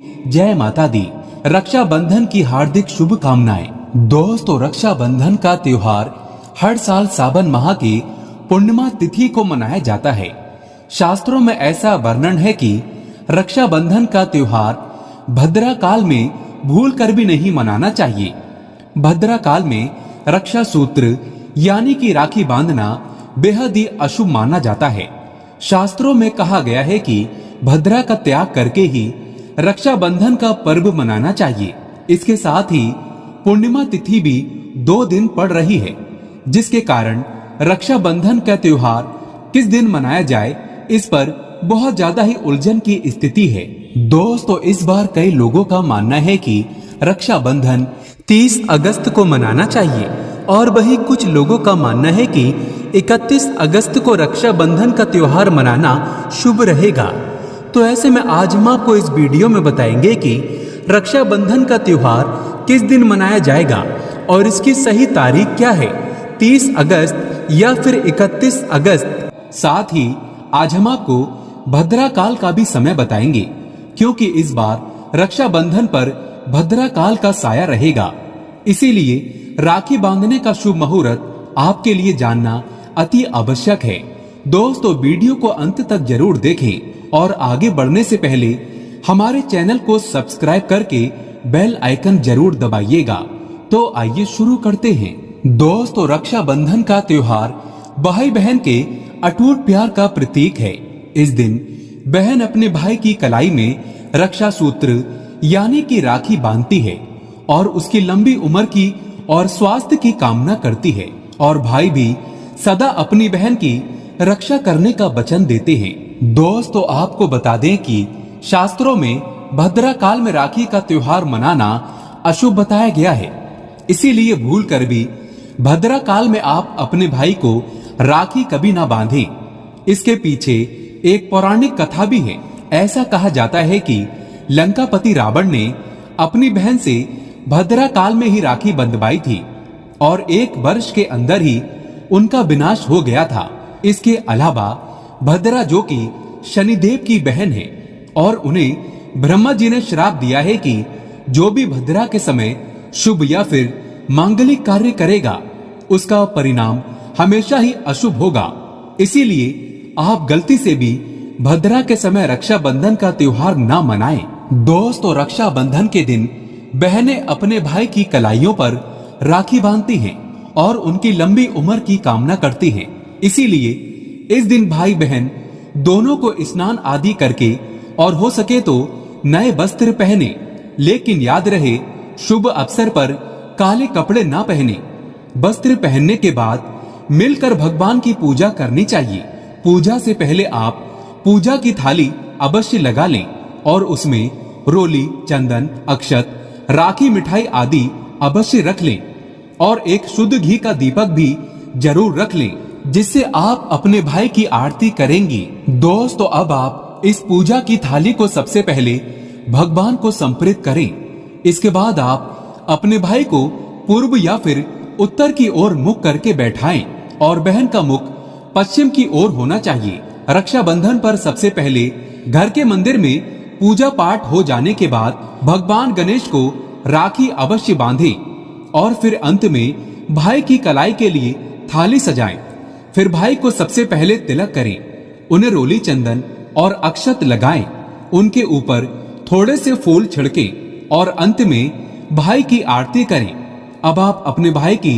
जय माता दी। रक्षाबंधन की हार्दिक शुभकामनाएं। दोस्तों, रक्षाबंधन का त्योहार हर साल सावन माह की पूर्णिमा तिथि को मनाया जाता है। शास्त्रों में ऐसा वर्णन है कि रक्षाबंधन का त्योहार भद्रा काल में भूल कर भी नहीं मनाना चाहिए। भद्रा काल में रक्षा सूत्र यानी कि राखी बांधना बेहद ही अशुभ माना जाता है। शास्त्रों में कहा गया है कि भद्रा का त्याग करके ही रक्षाबंधन का पर्व मनाना चाहिए। इसके साथ ही पूर्णिमा तिथि भी 2 दिन पड़ रही है, जिसके कारण रक्षाबंधन का त्योहार किस दिन मनाया जाए, इस पर बहुत ज्यादा ही उलझन की स्थिति है। दोस्तों, इस बार कई लोगों का मानना है कि रक्षाबंधन 30 अगस्त को मनाना चाहिए और वही कुछ लोगों का मानना है कि 31 अगस्त को रक्षाबंधन का त्योहार मनाना शुभ रहेगा। तो ऐसे में आज हम आपको इस वीडियो में बताएंगे कि रक्षाबंधन का त्योहार किस दिन मनाया जाएगा और इसकी सही तारीख क्या है, 30 अगस्त या फिर 31 अगस्त। साथ ही आज हम आपको भद्रा काल का भी समय बताएंगे, क्योंकि इस बार रक्षाबंधन पर भद्रा काल का साया रहेगा। इसीलिए राखी बांधने का शुभ मुहूर्त आपके लिए जानना अति आवश्यक है। दोस्तों, वीडियो को अंत तक जरूर देखें और आगे बढ़ने से पहले हमारे चैनल को सब्सक्राइब करके बेल आइकन जरूर दबाइएगा। तो आइए शुरू करते हैं। दोस्तों, रक्षाबंधन का त्योहार भाई बहन के अटूट प्यार का प्रतीक है। इस दिन बहन अपने भाई की कलाई में रक्षा सूत्र यानी कि राखी बांधती है और उसकी लंबी उम्र की और स्वास्थ्य की कामना करती है, और भाई भी सदा अपनी बहन की रक्षा करने का वचन देते हैं। दोस्तों, आपको बता दें कि शास्त्रों में भद्रा काल में राखी का त्योहार मनाना अशुभ बताया गया है। इसीलिए भूल कर भी भद्रा काल में आप अपने भाई को राखी कभी ना बांधें। इसके पीछे एक पौराणिक कथा भी है। ऐसा कहा जाता है कि लंकापति रावण ने अपनी बहन से भद्रा काल में ही राखी बंधवाई थी और 1 वर्ष के अंदर ही उनका विनाश हो गया था। इसके अलावा भद्रा, जो कि शनिदेव की बहन है, और उन्हें ब्रह्मा जी ने श्राप दिया है कि जो भी भद्रा के समय शुभ या फिर मांगलिक कार्य करेगा, उसका परिणाम हमेशा ही अशुभ होगा। इसीलिए आप गलती से भी भद्रा के समय रक्षाबंधन का त्योहार ना मनाएं। दोस्तों, रक्षाबंधन के दिन बहनें अपने भाई की कलाइयों पर राखी बांधती हैं और उनकी लंबी उम्र की कामना करती हैं। इसीलिए इस दिन भाई बहन दोनों को स्नान आदि करके और हो सके तो नए वस्त्र पहने, लेकिन याद रहे शुभ अवसर पर काले कपड़े ना पहने। वस्त्र पहनने के बाद मिलकर भगवान की पूजा करनी चाहिए। पूजा से पहले आप पूजा की थाली अवश्य लगा लें और उसमें रोली, चंदन, अक्षत, राखी, मिठाई आदि अवश्य रख लें और एक शुद्ध घी का दीपक भी जरूर रख लें, जिससे आप अपने भाई की आरती करेंगी। दोस्तों, अब आप इस पूजा की थाली को सबसे पहले भगवान को समर्पित करें। इसके बाद आप अपने भाई को पूर्व या फिर उत्तर की ओर मुख करके बैठाएं और बहन का मुख पश्चिम की ओर होना चाहिए। रक्षाबंधन पर सबसे पहले घर के मंदिर में पूजा पाठ हो जाने के बाद भगवान गणेश को राखी अवश्य बांधें और फिर अंत में भाई की कलाई के लिए थाली सजाएं। फिर भाई को सबसे पहले तिलक करें, उन्हें रोली, चंदन और अक्षत लगाएं, उनके ऊपर थोड़े से फूल छिड़कें और अंत में भाई की आरती करें। अब आप अपने भाई की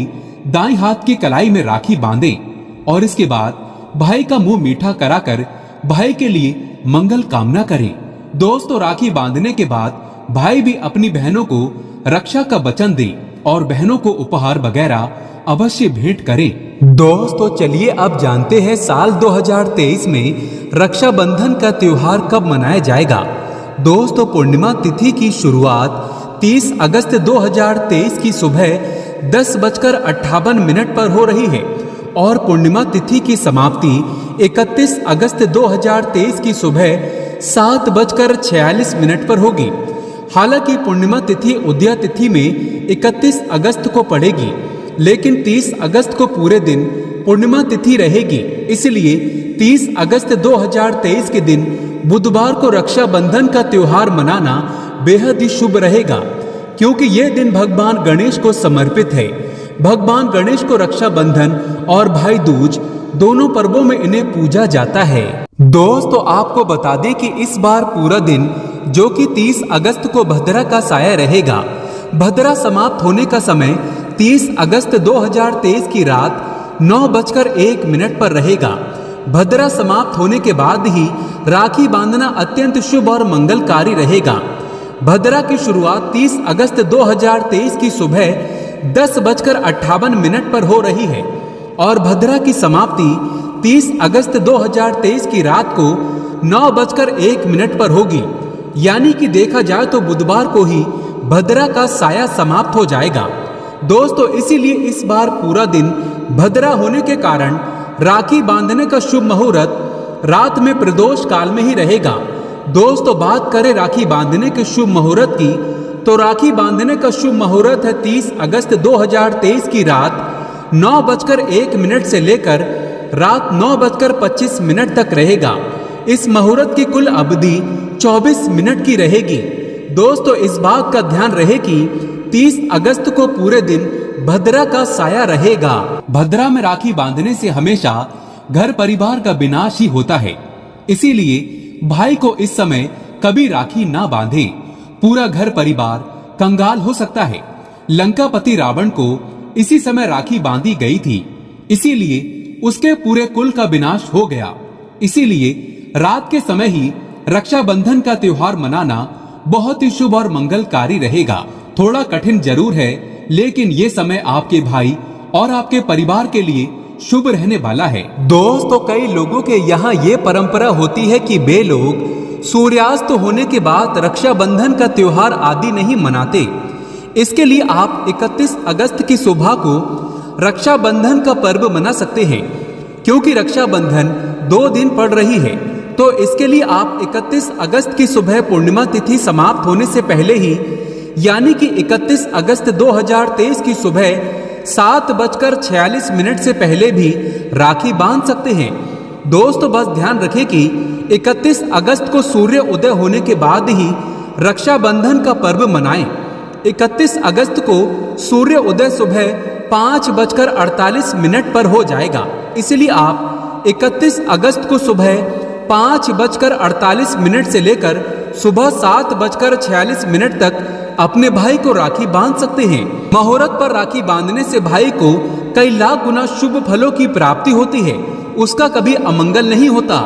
दाएं हाथ की कलाई में राखी बांधें और इसके बाद भाई का मुंह मीठा कराकर भाई के लिए मंगल कामना करें। दोस्तों, राखी बांधने के बाद भाई भी अपनी बहनों को रक्षा का वचन दें और बहनों को उपहार वगैरह अवश्य भेंट करें। दोस्तों, चलिए अब जानते हैं साल 2023 में रक्षाबंधन का त्योहार कब मनाया जाएगा। दोस्तों, पूर्णिमा तिथि की शुरुआत 30 अगस्त 2023 की सुबह 10:58 पर हो रही है और पूर्णिमा तिथि की समाप्ति 31 अगस्त 2023 की सुबह 7:46 पर होगी। हालांकि पूर्णिमा तिथि उदया तिथि में 31 अगस्त को पड़ेगी, लेकिन 30 अगस्त को पूरे दिन पूर्णिमा तिथि रहेगी। इसलिए 30 अगस्त 2023 के दिन बुधवार को रक्षाबंधन का त्योहार मनाना बेहद ही शुभ रहेगा, क्योंकि यह दिन भगवान गणेश को समर्पित है। भगवान गणेश को रक्षाबंधन और भाई दूज दोनों पर्वों में इन्हें पूजा जाता है। दोस्तों, आपको बता दें कि इस बार पूरा दिन जो कि 30 अगस्त को भद्रा का साया रहेगा। भद्रा समाप्त होने का समय 30 अगस्त 2023 की रात 9:01 पर रहेगा। भद्रा समाप्त होने के बाद ही राखी बांधना अत्यंत शुभ और मंगलकारी रहेगा। भद्रा की शुरुआत 30 अगस्त 2023 की सुबह 10:58 पर हो रही है और भद्रा की समाप्ति 30 अगस्त 2023 की रात को 9:01 पर होगी। यानी कि देखा जाए तो बुधवार को ही भद्रा का साया समाप्त हो जाएगा। दोस्तों, इसीलिए इस बार पूरा दिन भद्रा होने के कारण राखी बांधने का शुभ मुहूर्त रात में प्रदोष काल में ही रहेगा। दोस्तों, बात करें राखी बांधने के शुभ मुहूर्त की, तो राखी बांधने का शुभ मुहूर्त है 30 अगस्त 2023 की रात 9:01 से लेकर रात 9:25 तक रहेगा। इस मुहूर्त की कुल अवधि 24 मिनट की रहेगी। दोस्तों, इस बात का ध्यान रहे कि 30 अगस्त को पूरे दिन भद्रा का साया रहेगा। भद्रा में राखी बांधने से हमेशा घर परिवार का विनाश ही होता है, इसीलिए भाई को इस समय कभी राखी ना बांधें। पूरा घर परिवार कंगाल हो सकता है। लंकापति रावण को इसी समय राखी बांधी गई थी, इसीलिए उसके पूरे कुल का विनाश हो गया। इसीलिए रात के समय ही रक्षाबंधन का त्योहार मनाना बहुत ही शुभ और मंगलकारी रहेगा। थोड़ा कठिन जरूर है, लेकिन ये समय आपके भाई और आपके परिवार के लिए शुभ रहने वाला है। दोस्तों, कई लोगों के यहाँ ये परंपरा होती है कि वे लोग सूर्यास्त होने के बाद रक्षाबंधन का त्योहार आदि नहीं मनाते। इसके लिए आप 31 अगस्त की सुबह को रक्षाबंधन का पर्व मना सकते हैं। क्योंकि रक्षाबंधन 2 दिन पड़ रही है, तो इसके लिए आप 31 अगस्त की सुबह पूर्णिमा तिथि समाप्त होने से पहले ही, यानी कि 31 अगस्त 2023 की सुबह 7:46 से पहले भी राखी बांध सकते हैं। दोस्तों, बस ध्यान रखें कि 31 अगस्त को सूर्य उदय होने के बाद ही रक्षाबंधन का पर्व मनाएं। 31 अगस्त को सूर्य उदय सुबह 5:48 पर हो जाएगा। इसलिए आप 31 अगस्त को सुबह 5:48 से लेकर सुबह 7:46 तक अपने भाई को राखी बांध सकते हैं। मुहूर्त पर राखी बांधने से भाई को कई लाख गुना शुभ फलों की प्राप्ति होती है, उसका कभी अमंगल नहीं होता।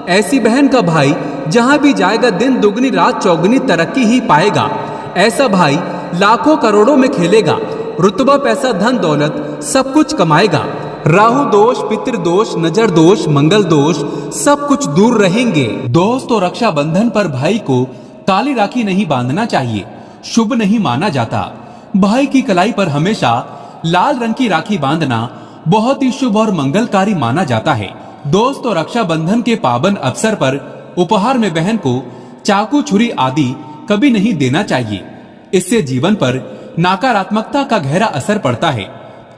ऐसी बहन का भाई जहां भी जाएगा दिन दुगनी रात चौगुनी तरक्की ही पाएगा। ऐसा भाई लाखों करोड़ों में खेलेगा, रुतबा पैसा धन दौलत सब कुछ कमाएगा। राहु दोष, पितृ दोष, नजर दोष, मंगल दोष सब कुछ दूर रहेंगे। दोस्तों, रक्षाबंधन पर भाई को काली राखी नहीं बांधना चाहिए, शुभ नहीं माना जाता। भाई की कलाई पर हमेशा लाल रंग की राखी बांधना बहुत ही शुभ और मंगलकारी माना जाता है। दोस्तों, रक्षाबंधन के पावन अवसर पर उपहार में बहन को चाकू, छुरी आदि कभी नहीं देना चाहिए। इससे जीवन पर नकारात्मकता का गहरा असर पड़ता है।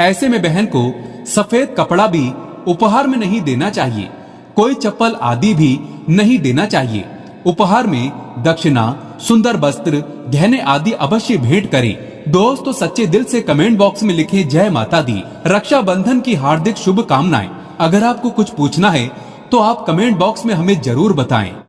ऐसे में बहन को सफेद कपड़ा भी उपहार में नहीं देना चाहिए। कोई चप्पल आदि भी नहीं देना चाहिए। उपहार में दक्षिणा, सुंदर वस्त्र, गहने आदि अवश्य भेंट करें। दोस्तों, सच्चे दिल से कमेंट बॉक्स में लिखें जय माता दी। रक्षाबंधन की हार्दिक शुभकामनाएं। अगर आपको कुछ पूछना है तो आप कमेंट बॉक्स में हमें जरूर बताएं।